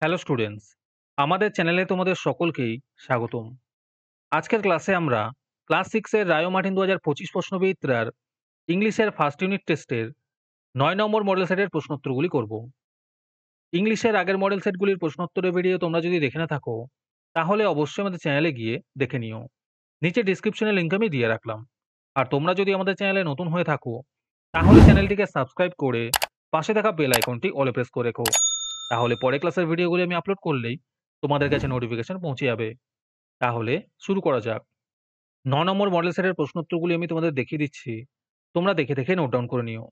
Hello students, আমাদের চ্যানেলে তোমাদের সকলকেই স্বাগতম। আজকের ক্লাসে আমরা ক্লাস 6 এর রায়ো মার্টিন 2025 প্রশ্নবিচিত্রার ইংলিশের ফার্স্ট ইউনিট টেস্টের 9 নম্বর মডেল সেটের প্রশ্নোত্তরগুলি করব। ইংলিশের আগের মডেল সেটগুলির প্রশ্নোত্তরের ভিডিও তোমরা যদি দেখে না থাকো, তাহলে অবশ্যই আমাদের চ্যানেলে গিয়ে দেখে নিও। নিচে ডিসক্রিপশনে লিংক আমি দিয়ে রাখলাম। আর তোমরা যদি আমাদের চ্যানেলে নতুন হয়ে থাকো, তাহলে চ্যানেলটিকে সাবস্ক্রাইব করে পাশে থাকা বেল আইকনটি অলে প্রেস করে রেখো। তাহলে পরে ক্লাসের ভিডিওগুলি আমি আপলোড করলেই তোমাদের কাছে নোটিফিকেশন পৌঁছে যাবে। তাহলে শুরু করা যাক। ৯ নম্বর মডেল সেটের প্রশ্নোত্তরগুলি আমি তোমাদের দেখিয়ে দিচ্ছি। তোমরা দেখে দেখে নোট ডাউন করে নিও।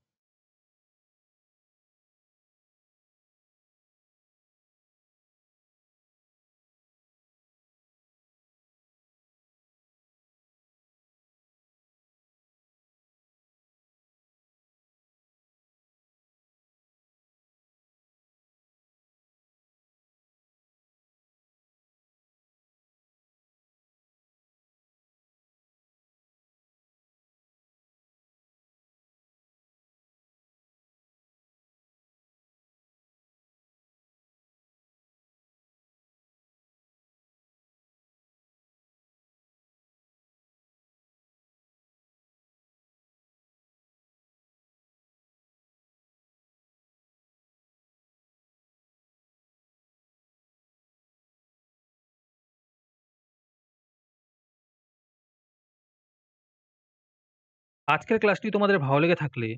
আজকের ক্লাসটি তোমাদের ভালো লেগে থাকলে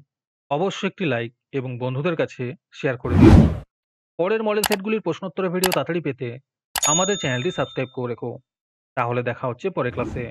অবশ্যই একটি লাইক এবং বন্ধুদের কাছে শেয়ার করে দিও। পরের মডেল সেটগুলির প্রশ্নোত্তরের ভিডিও তাড়াতাড়ি পেতে আমাদের চ্যানেলটি সাবস্ক্রাইব করে রেখো। তাহলে দেখা হচ্ছে পরের ক্লাসে।